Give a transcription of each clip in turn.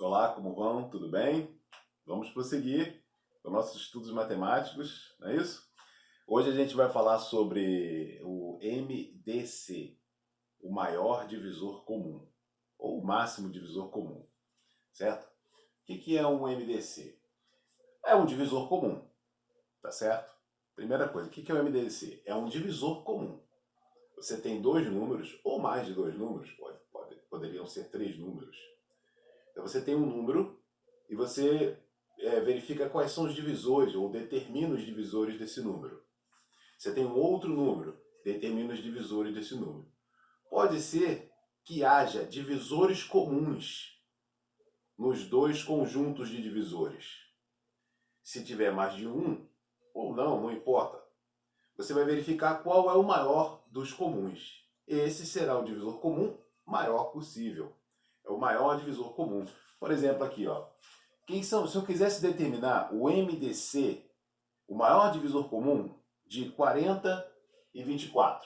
Olá, como vão? Tudo bem? Vamos prosseguir com nossos estudos matemáticos, não é isso? Hoje a gente vai falar sobre o MDC, o maior divisor comum, ou o máximo divisor comum, certo? O que é um MDC? É um divisor comum, tá certo? Primeira coisa, o que é o MDC? É um divisor comum. Você tem dois números, ou mais de dois números, poderiam ser três números. Então você tem um número e você verifica quais são os divisores, ou determina os divisores desse número. Você tem um outro número, determina os divisores desse número. Pode ser que haja divisores comuns nos dois conjuntos de divisores. Se tiver mais de um, ou não importa. Você vai verificar qual é o maior dos comuns. Esse será o divisor comum maior possível. É o maior divisor comum. Por exemplo, aqui, ó. Se eu quisesse determinar o MDC, o maior divisor comum de 40 e 24.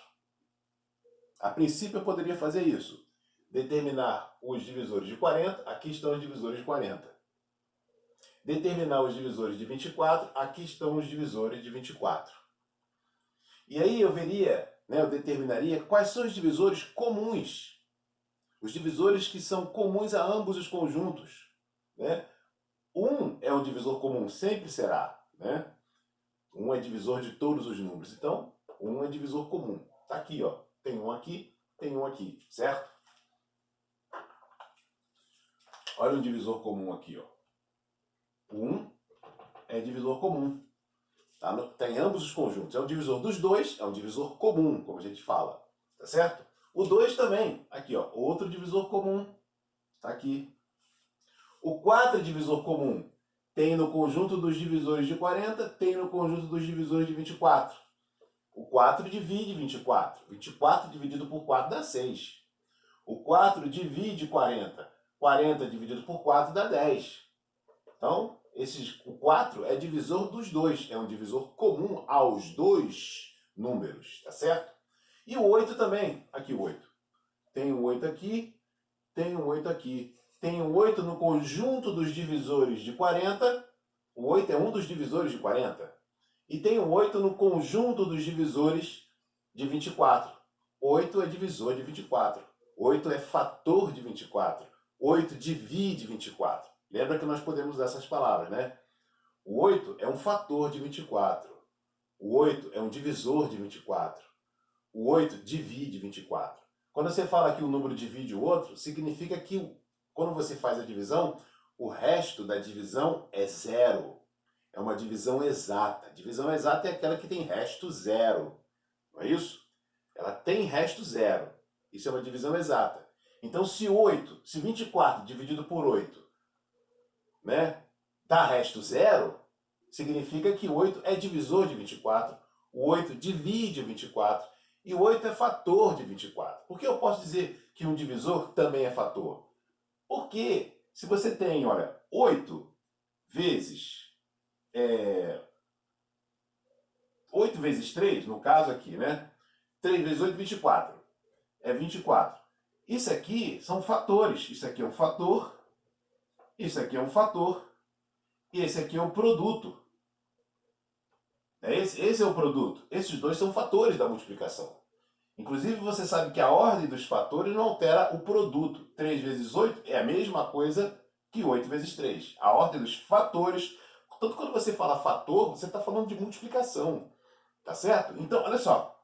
A princípio eu poderia fazer isso. Determinar os divisores de 40, aqui estão os divisores de 40. Determinar os divisores de 24, aqui estão os divisores de 24. E aí eu determinaria quais são os divisores comuns. Os divisores que são comuns a ambos os conjuntos. Né? 1 é um divisor comum, sempre será. Né? 1 é divisor de todos os números. Então, 1 é divisor comum. Está aqui, ó. Tem um aqui, certo? Olha um divisor comum aqui, ó. 1 é divisor comum. Tá em ambos os conjuntos. É o divisor dos dois, é um divisor comum, como a gente fala. Tá certo? O 2 também. Aqui, ó. Outro divisor comum. Está aqui. O 4 é divisor comum. Tem no conjunto dos divisores de 40, tem no conjunto dos divisores de 24. O 4 divide 24. 24 dividido por 4 dá 6. O 4 divide 40. 40 dividido por 4 dá 10. Então, o 4 é divisor dos dois. É um divisor comum aos dois números. Tá certo? E o 8 também. Aqui o 8. Tem um 8 aqui. Tem um 8 aqui. Tem um 8 no conjunto dos divisores de 40. O 8 é um dos divisores de 40. E tem um 8 no conjunto dos divisores de 24. 8 é divisor de 24. 8 é fator de 24. 8 divide 24. Lembra que nós podemos usar essas palavras, né? O 8 é um fator de 24. O 8 é um divisor de 24. O 8 divide 24. Quando você fala que um número divide o outro, significa que quando você faz a divisão, o resto da divisão é zero. É uma divisão exata. Divisão exata é aquela que tem resto zero. Não é isso? Ela tem resto zero. Isso é uma divisão exata. Então, se 24 dividido por 8, né, dá resto zero, significa que 8 é divisor de 24. O 8 divide 24. E o 8 é fator de 24. Por que eu posso dizer que um divisor também é fator? Porque se você tem, olha, 8 vezes 8 vezes 3, no caso aqui, né? 3 vezes 8, 24. É 24. Isso aqui são fatores. Isso aqui é um fator. Isso aqui é um fator. E esse aqui é um produto. Esse é o produto. Esses dois são fatores da multiplicação. Inclusive, você sabe que a ordem dos fatores não altera o produto. 3 vezes 8 é a mesma coisa que 8 vezes 3. A ordem dos fatores. Tanto quando você fala fator, você está falando de multiplicação. Tá certo? Então, olha só.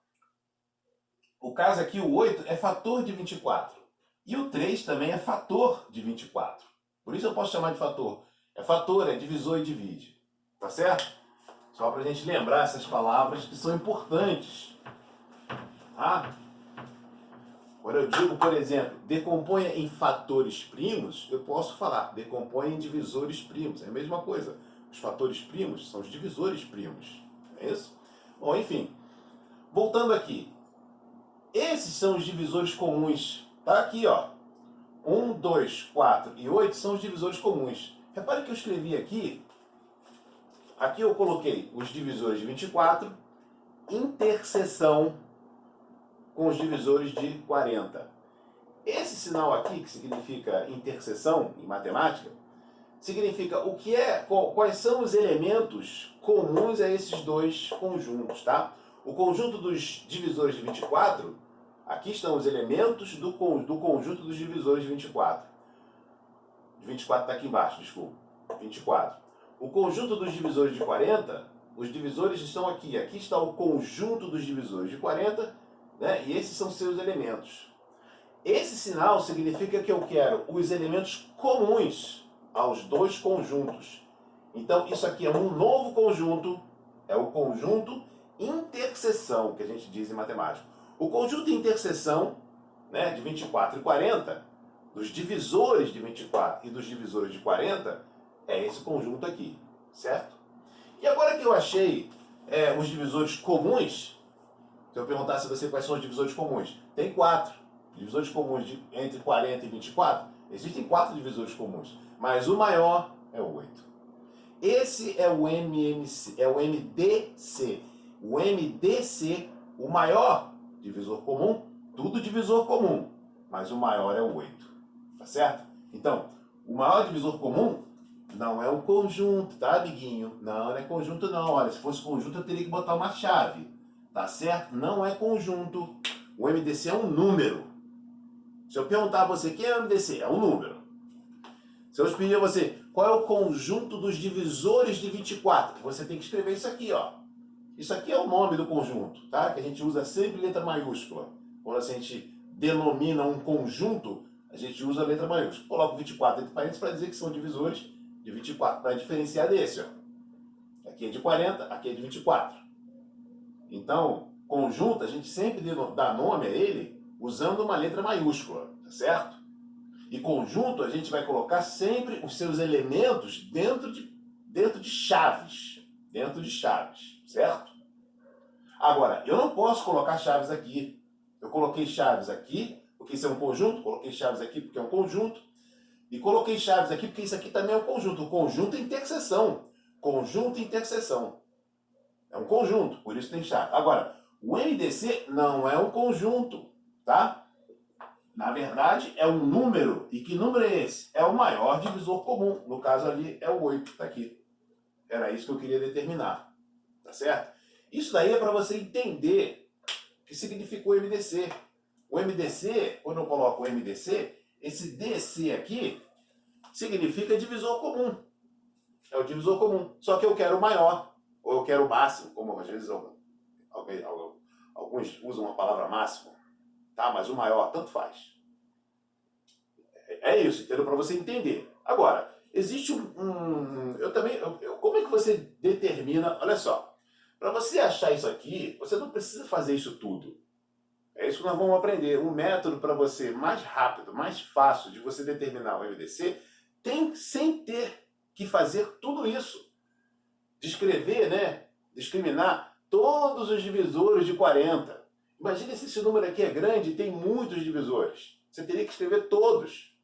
O caso aqui, o 8 é fator de 24. E o 3 também é fator de 24. Por isso eu posso chamar de fator. É fator, é divisor e divide. Tá certo? Só para a gente lembrar essas palavras que são importantes. Tá? Quando eu digo, por exemplo, decomponha em fatores primos, eu posso falar decomponha em divisores primos. É a mesma coisa. Os fatores primos são os divisores primos. É isso? Bom, enfim. Voltando aqui. Esses são os divisores comuns. Tá aqui, ó. 1, 2, 4 e 8 são os divisores comuns. Repare que eu escrevi aqui. Aqui eu coloquei os divisores de 24, interseção com os divisores de 40. Esse sinal aqui, que significa interseção em matemática, significa quais são os elementos comuns a esses dois conjuntos, tá? O conjunto dos divisores de 24, aqui estão os elementos do conjunto dos divisores de 24. 24 está aqui embaixo, desculpa. 24. O conjunto dos divisores de 40, os divisores estão aqui. Aqui está o conjunto dos divisores de 40, né? E esses são seus elementos. Esse sinal significa que eu quero os elementos comuns aos dois conjuntos. Então, isso aqui é um novo conjunto, é o conjunto interseção, que a gente diz em matemática. O conjunto interseção, né, de 24 e 40, dos divisores de 24 e dos divisores de 40, é esse conjunto aqui, certo? E agora que eu achei os divisores comuns, se eu perguntasse a você quais são os divisores comuns, tem 4. Divisores comuns entre 40 e 24, existem 4 divisores comuns, mas o maior é o 8. Esse é o MDC. O MDC, o maior divisor comum, tudo divisor comum, mas o maior é o 8. Tá certo? Então, o maior divisor comum não é um conjunto, tá, amiguinho? Não é conjunto não. Olha, se fosse conjunto eu teria que botar uma chave. Tá certo? Não é conjunto. O MDC é um número. Se eu perguntar a você, quem é o MDC? É um número. Se eu pedir a você, qual é o conjunto dos divisores de 24? Você tem que escrever isso aqui, ó. Isso aqui é o nome do conjunto, tá? Que a gente usa sempre letra maiúscula. Quando a gente denomina um conjunto, a gente usa a letra maiúscula. Coloca o 24 entre parênteses para dizer que são divisores de 24, para diferenciar desse, ó. Aqui é de 40, aqui é de 24. Então, conjunto, a gente sempre dá nome a ele usando uma letra maiúscula, tá certo? E conjunto, a gente vai colocar sempre os seus elementos dentro de chaves. Dentro de chaves, certo? Agora, eu não posso colocar chaves aqui. Eu coloquei chaves aqui, porque isso é um conjunto. Coloquei chaves aqui porque é um conjunto. E coloquei chaves aqui porque isso aqui também é um conjunto. O conjunto é interseção. Conjunto e interseção. É um conjunto, por isso tem chave. Agora, o MDC não é um conjunto, tá? Na verdade, é um número. E que número é esse? É o maior divisor comum. No caso ali, é o 8, tá aqui. Era isso que eu queria determinar. Tá certo? Isso daí é para você entender o que significou o MDC. O MDC, quando eu coloco o MDC, esse DC aqui significa divisor comum. É o divisor comum. Só que eu quero o maior, ou eu quero o máximo, como às vezes alguns usam a palavra máximo. Tá? Mas o maior, tanto faz. É isso, entendeu? Para você entender. Agora, existe como é que você determina? Olha só, para você achar isso aqui, você não precisa fazer isso tudo. É isso que nós vamos aprender. Um método para você mais rápido, mais fácil de você determinar o MDC, sem ter que fazer tudo isso. Descrever, né? Discriminar todos os divisores de 40. Imagina se esse número aqui é grande e tem muitos divisores. Você teria que escrever todos.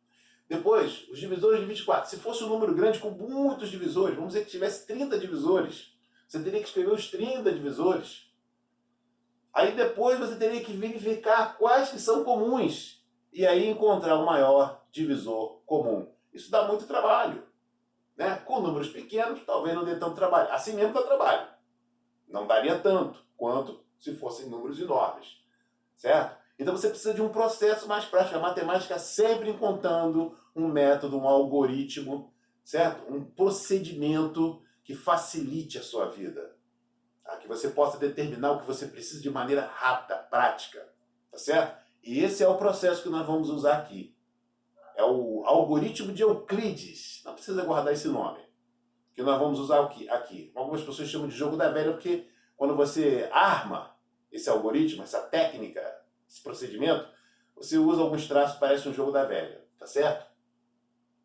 Depois, os divisores de 24. Se fosse um número grande com muitos divisores, vamos dizer que tivesse 30 divisores, você teria que escrever os 30 divisores. Aí depois você teria que verificar quais que são comuns. E aí encontrar o maior divisor comum. Isso dá muito trabalho. Né? Com números pequenos, talvez não dê tanto trabalho. Assim mesmo dá trabalho. Não daria tanto quanto se fossem números enormes. Certo? Então você precisa de um processo mais prático. A matemática sempre encontrando um método, um algoritmo, certo? Um procedimento que facilite a sua vida. Tá? Que você possa determinar o que você precisa de maneira rápida, prática. Tá certo? E esse é o processo que nós vamos usar aqui. É o algoritmo de Euclides. Não precisa guardar esse nome. Que nós vamos usar aqui. Algumas pessoas chamam de jogo da velha porque quando você arma esse algoritmo, essa técnica, esse procedimento, você usa alguns traços que parecem um jogo da velha, tá certo?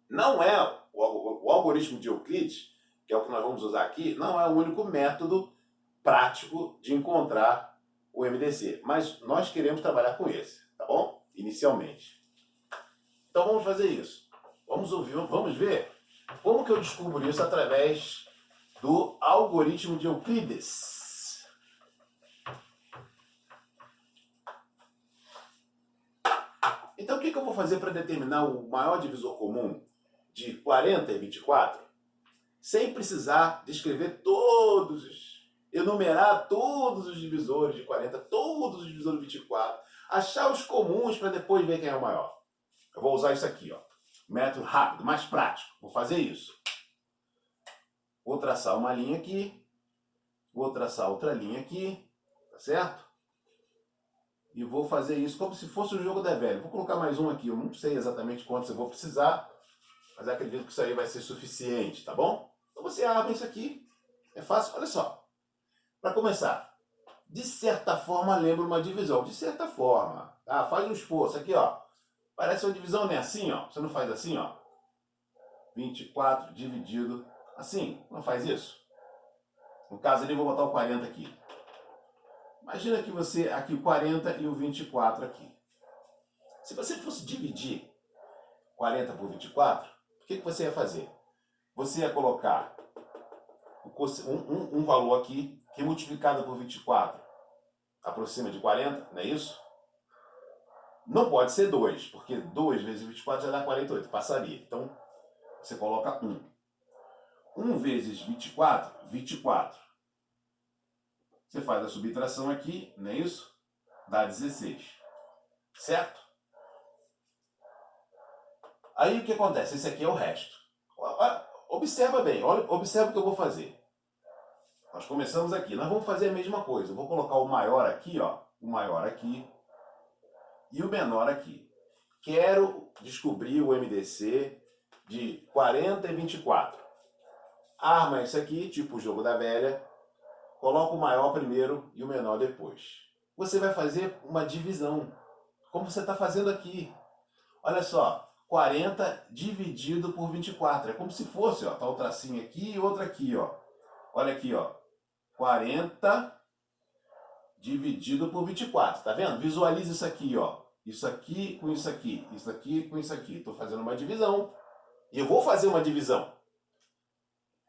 Não é o algoritmo de Euclides, que é o que nós vamos usar aqui, não é o único método prático de encontrar o MDC, mas nós queremos trabalhar com esse, tá bom? Inicialmente. Então vamos fazer isso. Vamos ver como que eu descubro isso através do algoritmo de Euclides. Então, o que eu vou fazer para determinar o maior divisor comum de 40 e 24, sem precisar descrever enumerar todos os divisores de 40, todos os divisores de 24, achar os comuns para depois ver quem é o maior. Eu vou usar isso aqui, ó. Método rápido, mais prático. Vou fazer isso. Vou traçar uma linha aqui, vou traçar outra linha aqui, tá certo? E vou fazer isso como se fosse um jogo da velha. Vou colocar mais um aqui, eu não sei exatamente quantos eu vou precisar, mas acredito que isso aí vai ser suficiente, tá bom? Então você abre isso aqui, é fácil, olha só. Para começar, de certa forma lembra uma divisão, de certa forma, tá? Faz um esforço aqui, ó. Parece uma divisão, né? Assim, ó. Você não faz assim, ó. 24 dividido assim, não faz isso? No caso ali, vou botar o 40 aqui. Imagina que você, aqui o 40 e o 24 aqui. Se você fosse dividir 40 por 24, o que você ia fazer? Você ia colocar um valor aqui, que multiplicado por 24 aproxima de 40, não é isso? Não pode ser 2, porque 2 vezes 24 já dá 48, passaria. Então, você coloca 1. 1 vezes 24, 24. Você faz a subtração aqui, não é isso? Dá 16. Certo? Aí o que acontece? Esse aqui é o resto. Observa bem, observa o que eu vou fazer. Nós começamos aqui, nós vamos fazer a mesma coisa. Eu vou colocar o maior aqui, ó, o maior aqui e o menor aqui. Quero descobrir o MDC de 40 e 24. Arma isso aqui, tipo o jogo da velha, coloca o maior primeiro e o menor depois. Você vai fazer uma divisão, como você está fazendo aqui. Olha só, 40 dividido por 24. É como se fosse, ó, tá o tracinho aqui e outro aqui, ó. Olha aqui, ó. 40 dividido por 24, tá vendo? Visualiza isso aqui, ó. Isso aqui com isso aqui, isso aqui com isso aqui. Estou fazendo uma divisão. E eu vou fazer uma divisão.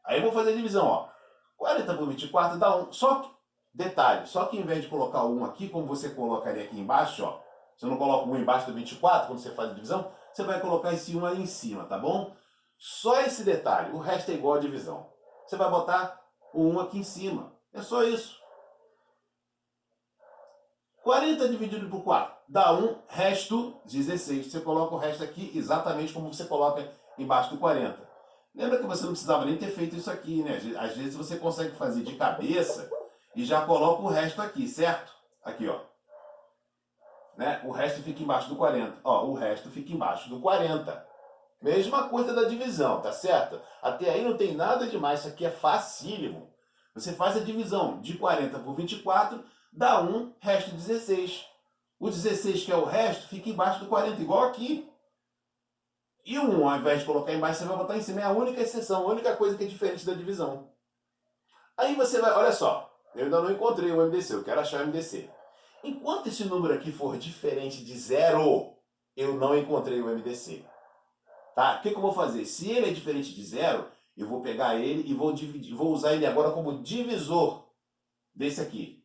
Aí eu vou fazer a divisão, ó. 40 por 24 dá 1. Só que, detalhe, só que em vez de colocar o 1 aqui, como você colocaria aqui embaixo, ó. Você não coloca o 1 embaixo do 24 quando você faz a divisão, você vai colocar esse 1 ali em cima, tá bom? Só esse detalhe, o resto é igual a divisão. Você vai botar o 1 aqui em cima. É só isso. 40 dividido por 4 dá 1, resto 16. Você coloca o resto aqui exatamente como você coloca embaixo do 40. Lembra que você não precisava nem ter feito isso aqui, né? Às vezes você consegue fazer de cabeça e já coloca o resto aqui, certo? Aqui, ó. Né? O resto fica embaixo do 40. Ó, o resto fica embaixo do 40. Mesma coisa da divisão, tá certo? Até aí não tem nada demais, isso aqui é facílimo. Você faz a divisão de 40 por 24, dá 1, resto 16. O 16, que é o resto, fica embaixo do 40, igual aqui. E o 1, ao invés de colocar embaixo, você vai botar em cima. É a única exceção, a única coisa que é diferente da divisão. Aí você vai, olha só, eu ainda não encontrei o MDC, eu quero achar o MDC. Enquanto esse número aqui for diferente de 0, eu não encontrei o MDC. Tá? O que eu vou fazer? Se ele é diferente de 0, eu vou pegar ele e vou dividir, vou usar ele agora como divisor desse aqui.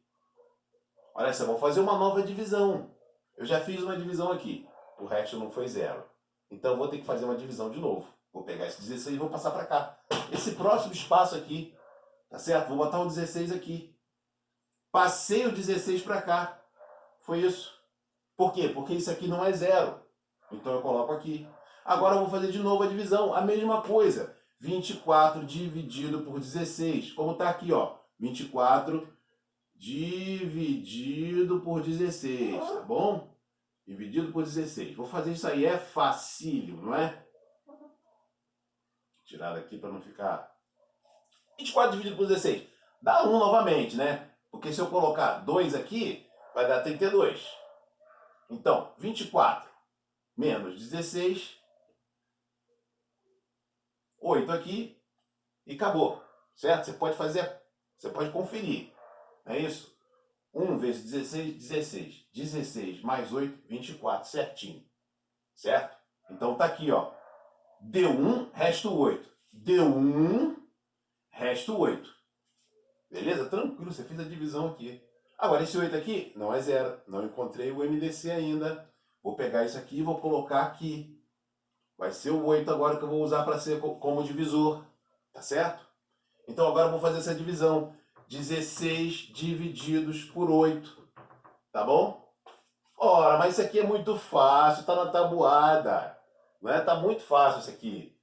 Olha só, vou fazer uma nova divisão. Eu já fiz uma divisão aqui, o resto não foi 0. Então eu vou ter que fazer uma divisão de novo. Vou pegar esse 16 e vou passar para cá. Esse próximo espaço aqui, tá certo? Vou botar o 16 aqui. Passei o 16 para cá. Foi isso. Por quê? Porque isso aqui não é 0. Então eu coloco aqui. Agora eu vou fazer de novo a divisão. A mesma coisa. 24 dividido por 16. Como está aqui, ó. 24 dividido por 16. Tá bom? Dividido por 16. Vou fazer isso aí. É facílimo, não é? Vou tirar daqui para não ficar... 24 dividido por 16. Dá 1 novamente, né? Porque se eu colocar 2 aqui, vai dar 32. Então, 24 menos 16... 8 aqui e acabou, certo? Você pode fazer, você pode conferir, não é isso? 1 vezes 16, 16. 16 mais 8, 24, certinho, certo? Então tá aqui, ó. Deu 1, resto 8. Deu 1, resto 8. Beleza? Tranquilo, você fez a divisão aqui. Agora, esse 8 aqui não é 0. Não encontrei o MDC ainda. Vou pegar isso aqui e vou colocar aqui. Vai ser o 8 agora que eu vou usar para ser como divisor. Tá certo? Então agora eu vou fazer essa divisão. 16 divididos por 8. Tá bom? Ora, mas isso aqui é muito fácil, tá na tabuada. Não é? Tá muito fácil isso aqui.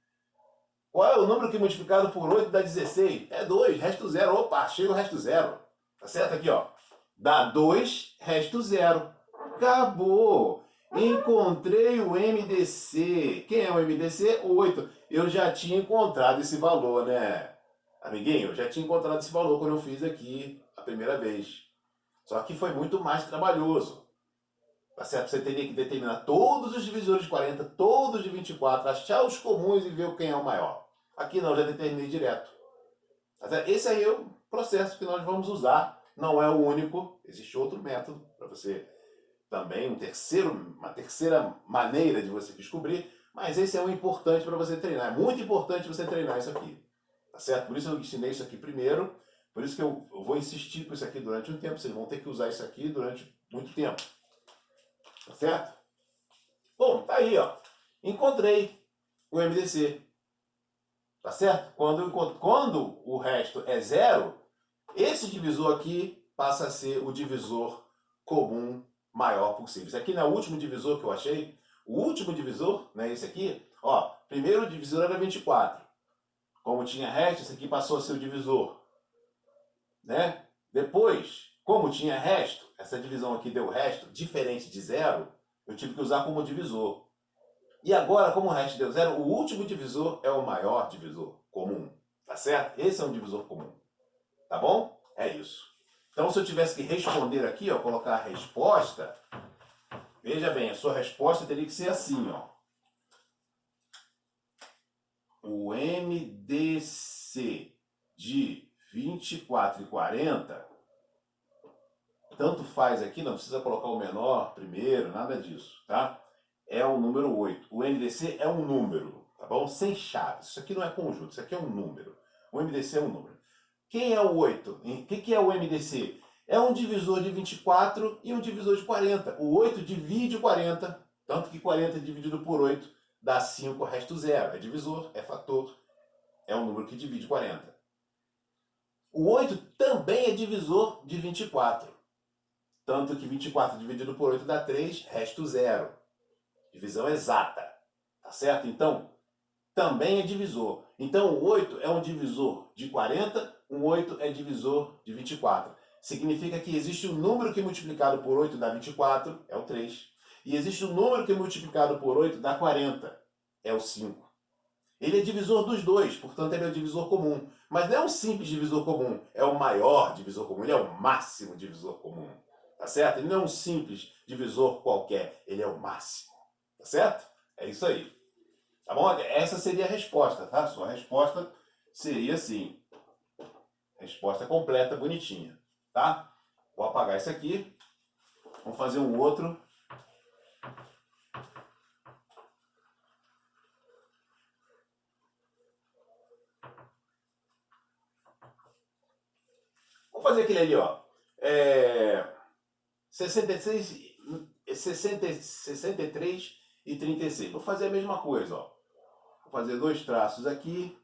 Qual é o número que multiplicado por 8 dá 16? É 2, resto zero. Opa, chega o resto zero. Tá certo aqui, ó. Dá 2, resto zero. Acabou. Encontrei o MDC. Quem é o MDC? 8. Eu já tinha encontrado esse valor, né? Amiguinho, eu já tinha encontrado esse valor quando eu fiz aqui a primeira vez. Só que foi muito mais trabalhoso. Tá certo? Você teria que determinar todos os divisores de 40, todos de 24, achar os comuns e ver quem é o maior. Aqui não, eu já determinei direto. Tá certo? Esse aí é o processo que nós vamos usar. Não é o único. Existe outro método para você também, uma terceira maneira de você descobrir. Mas esse é o importante para você treinar. É muito importante você treinar isso aqui. Tá certo? Por isso eu ensinei isso aqui primeiro. Por isso que eu vou insistir com isso aqui durante um tempo. Vocês vão ter que usar isso aqui durante muito tempo. Tá certo? Bom, tá aí, ó. Encontrei o MDC. Tá certo? Quando o resto é zero, esse divisor aqui passa a ser o divisor comum maior possível. Esse aqui não é o último divisor que eu achei. O último divisor, né, esse aqui, ó, primeiro o divisor era 24. Como tinha resto, esse aqui passou a ser o divisor. Né? Depois, como tinha resto, essa divisão aqui deu resto, diferente de zero, eu tive que usar como divisor. E agora, como o resto deu zero, o último divisor é o maior divisor comum. Tá certo? Esse é um divisor comum. Tá bom? É isso. Então, se eu tivesse que responder aqui, ó, colocar a resposta, veja bem, a sua resposta teria que ser assim, ó. O MDC de 24 e 40, tanto faz aqui, não precisa colocar o menor primeiro, nada disso, tá? É o número 8. O MDC é um número, tá bom? Sem chaves. Isso aqui não é conjunto, isso aqui é um número. O MDC é um número. Quem é o 8? O que é o MDC? É um divisor de 24 e um divisor de 40. O 8 divide o 40, tanto que 40 dividido por 8 dá 5, resto zero. É divisor, é fator, é um número que divide 40. O 8 também é divisor de 24. Tanto que 24 dividido por 8 dá 3, resto zero. Divisão exata. Tá certo? Então, também é divisor. Então, o 8 é um divisor de 40, o 8 é divisor de 24. Significa que existe um número que multiplicado por 8 dá 24, é o 3. E existe um número que multiplicado por 8 dá 40, é o 5. Ele é divisor dos dois, portanto ele é o divisor comum. Mas não é um simples divisor comum, é o maior divisor comum, ele é o máximo divisor comum. Tá certo? Ele não é um simples divisor qualquer, ele é o máximo. Tá certo? É isso aí. Tá bom? Essa seria a resposta, tá? Sua resposta seria assim. Resposta completa, bonitinha. Tá? Vou apagar isso aqui. Vamos fazer um outro. Vamos fazer aquele ali, ó. 63 e 36. Vou fazer a mesma coisa, ó. Vou fazer dois traços aqui.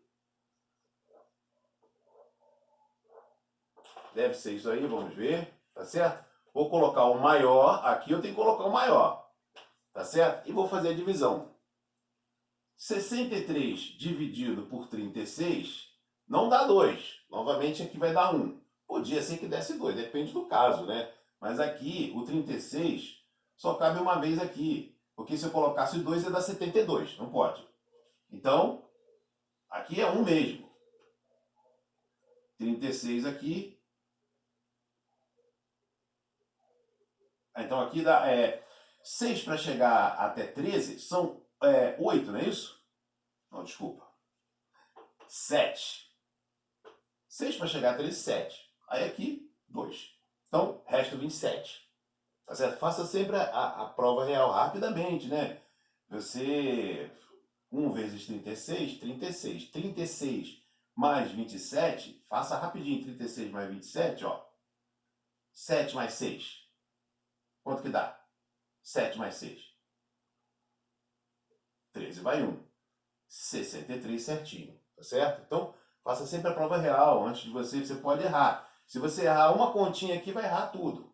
Deve ser isso aí, vamos ver. Tá certo? Vou colocar o maior. Aqui eu tenho que colocar o maior. Tá certo? E vou fazer a divisão. 63 dividido por 36 não dá 2. Novamente aqui vai dar 1. Podia ser que desse 2, depende do caso, né? Mas aqui o 36 só cabe uma vez aqui. Porque se eu colocasse 2 ia dar 72. Não pode. Então, aqui é 1 mesmo. 36 aqui. Então aqui dá 6 para chegar até 13 são 8, não é isso? Não, desculpa. 7. 6 para chegar a 13, 7. Aí aqui, 2. Então, resta 27. Tá certo? Faça sempre a prova real rapidamente, né? Você, 1 vezes 36, 36. 36 mais 27, faça rapidinho. 36 mais 27, ó. 7 mais 6. Quanto que dá? 7 mais 6. 13 vai 1. 63 certinho, tá certo? Então, faça sempre a prova real. Antes de você pode errar. Se você errar uma continha aqui, vai errar tudo,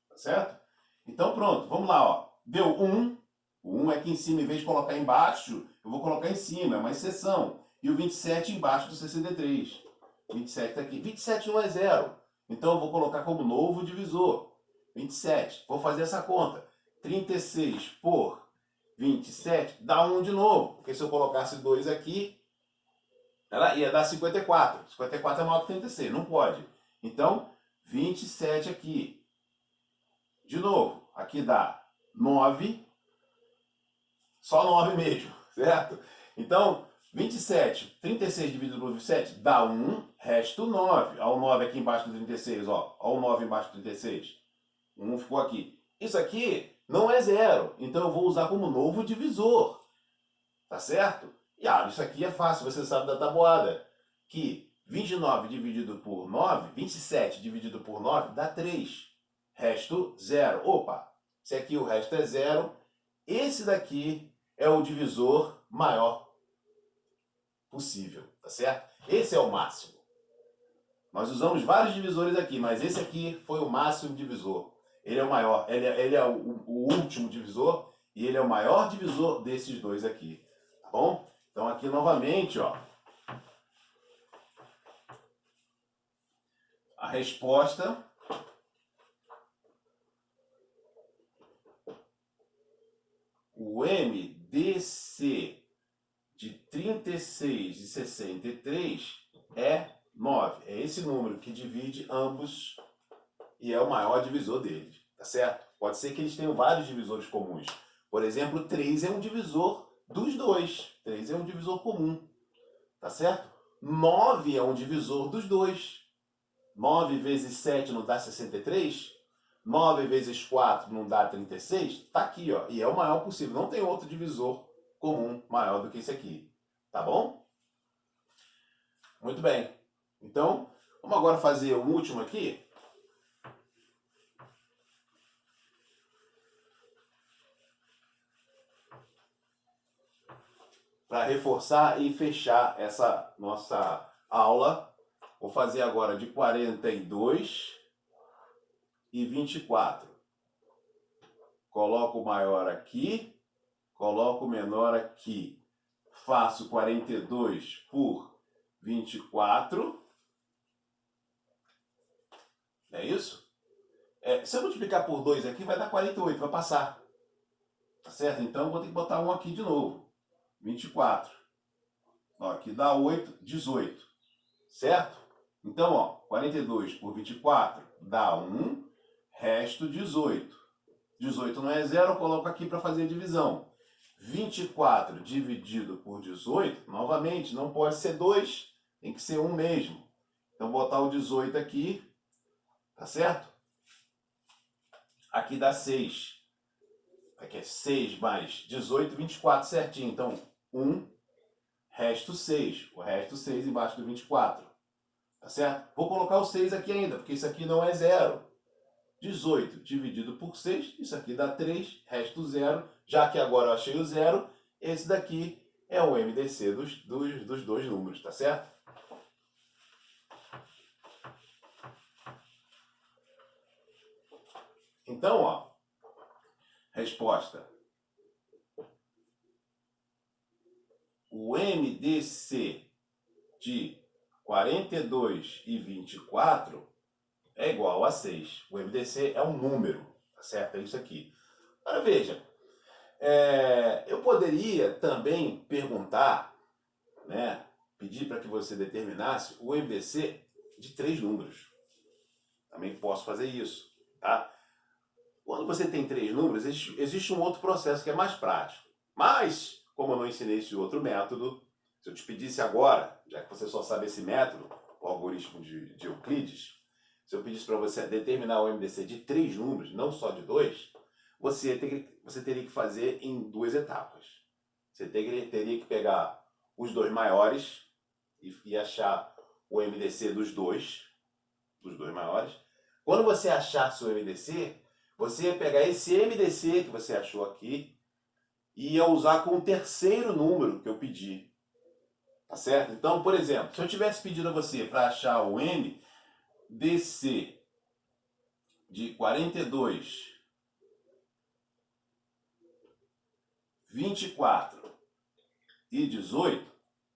tá certo? Então, pronto, vamos lá, ó. Deu 1. O 1 é aqui em cima, em vez de colocar embaixo, eu vou colocar em cima, é uma exceção. E o 27 embaixo do 63. 27 está aqui. 27 não é 0. Então eu vou colocar como novo divisor. 27. Vou fazer essa conta. 36 por 27 dá 1 de novo. Porque se eu colocasse 2 aqui, ela ia dar 54. 54 é maior que 36. Não pode. Então, 27 aqui. De novo, aqui dá 9. Só 9 mesmo, certo? Então, 27, 36 dividido por 27 dá 1, resto 9. Olha o 9 aqui embaixo do 36, ó. Olha o 9 embaixo do 36. 1 ficou aqui. Isso aqui não é 0, então eu vou usar como novo divisor. Tá certo? E isso aqui é fácil, você sabe da tabuada. Que 29 dividido por 9, 27 dividido por 9 dá 3. Resto 0. Opa, se aqui o resto é 0, esse daqui é o divisor maior possível, tá certo? Esse é o máximo. Nós usamos vários divisores aqui, mas esse aqui foi o máximo divisor. Ele é o maior, ele é o último divisor e ele é o maior divisor desses dois aqui, tá bom? Então aqui novamente, ó, a resposta o MDC de 36 e 63 é 9. É esse número que divide ambos e é o maior divisor deles, tá certo? Pode ser que eles tenham vários divisores comuns. Por exemplo, 3 é um divisor dos dois. 3 é um divisor comum, tá certo? 9 é um divisor dos dois. 9 vezes 7 não dá 63? 9 vezes 4 não dá 36? Tá aqui, ó. E é o maior possível. Não tem outro divisor comum maior do que esse aqui. Tá bom? Muito bem. Então, vamos agora fazer o último aqui. Para reforçar e fechar essa nossa aula. Vou fazer agora de 42 e 24. Coloco o maior aqui, coloco o menor aqui. Faço 42 por 24. Não é isso? Se eu multiplicar por 2 aqui, vai dar 48, vai passar. Tá certo? Então, vou ter que botar um aqui de novo. 24. Ó, aqui dá 8, 18. Certo? Então, ó, 42 por 24 dá 1, resto 18. 18 não é 0, eu coloco aqui para fazer a divisão. 24 dividido por 18, novamente, não pode ser 2, tem que ser 1 mesmo. Então, vou botar o 18 aqui, tá certo? Aqui dá 6. Aqui é 6 mais 18, 24 certinho. Então, 1, resto 6. O resto 6 embaixo do 24. Tá certo? Vou colocar o 6 aqui ainda, porque isso aqui não é 0. 18 dividido por 6, isso aqui dá 3, resto 0. Já que agora eu achei o 0, esse daqui é o MDC dos dois números, tá certo? Então, ó, resposta. O MDC de 42 e 24 é igual a 6. O MDC é um número, tá certo? É isso aqui. Agora veja, eu poderia também perguntar, né, pedir para que você determinasse o MDC de 3 números. Também posso fazer isso, tá? Quando você tem 3 números, existe um outro processo que é mais prático. Mas, como eu não ensinei esse outro método, se eu te pedisse agora, já que você só sabe esse método, o algoritmo de Euclides, se eu pedisse para você determinar o MDC de 3 números, não só de 2, você teria que fazer em 2 etapas. Você teria que pegar os 2 maiores e achar o MDC dos dois maiores. Quando você achasse o MDC, você ia pegar esse MDC que você achou aqui e ia usar com o terceiro número que eu pedi. Tá certo? Então, por exemplo, se eu tivesse pedido a você para achar o MDC de 42, 24 e 18,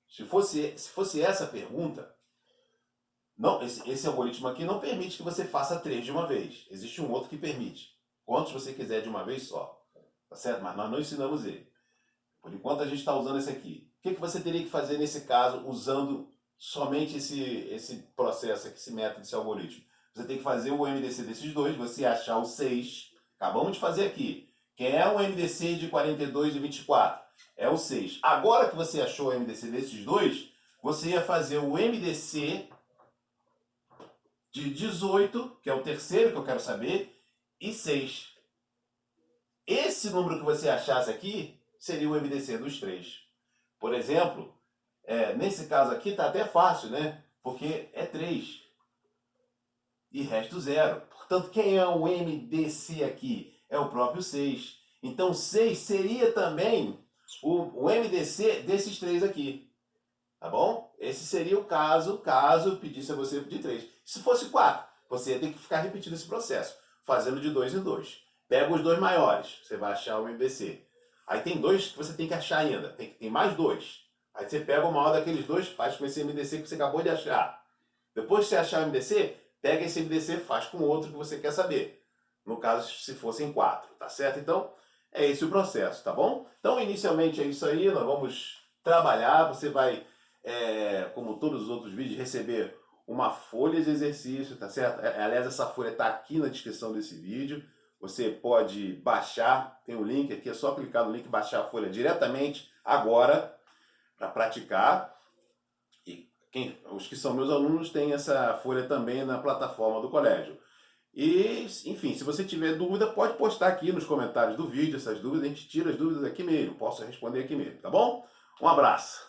se fosse essa a pergunta, não, esse algoritmo aqui não permite que você faça 3 de uma vez. Existe um outro que permite. Quantos você quiser de uma vez só. Tá certo? Mas nós não ensinamos ele. Por enquanto a gente está usando esse aqui. O que você teria que fazer nesse caso usando somente esse processo aqui, esse método, esse algoritmo? Você tem que fazer o MDC desses dois, você achar o 6. Acabamos de fazer aqui. Quem é o MDC de 42 e 24? É o 6. Agora que você achou o MDC desses dois, você ia fazer o MDC de 18, que é o terceiro que eu quero saber, e 6. Esse número que você achasse aqui seria o MDC dos 3. Por exemplo, nesse caso aqui está até fácil, né? Porque é 3 e resto 0. Portanto, quem é o MDC aqui? É o próprio 6. Então, 6 seria também o MDC desses 3 aqui. Tá bom? Esse seria o caso eu pedisse a você de 3. Se fosse 4, você ia ter que ficar repetindo esse processo, fazendo de 2 em 2. Pega os dois maiores, você vai achar o MDC. Aí tem 2 que você tem que achar ainda, tem mais 2. Aí você pega o maior daqueles 2, faz com esse MDC que você acabou de achar. Depois que você achar o MDC, pega esse MDC e faz com o outro que você quer saber. No caso, se fossem 4, tá certo? Então, é esse o processo, tá bom? Então, inicialmente é isso aí, nós vamos trabalhar, você vai, como todos os outros vídeos, receber uma folha de exercício, tá certo? Aliás, essa folha está aqui na descrição desse vídeo. Você pode baixar, tem um link aqui, é só clicar no link e baixar a folha diretamente agora para praticar. E os que são meus alunos têm essa folha também na plataforma do colégio. E, enfim, se você tiver dúvida, pode postar aqui nos comentários do vídeo essas dúvidas, a gente tira as dúvidas aqui mesmo, posso responder aqui mesmo, tá bom? Um abraço!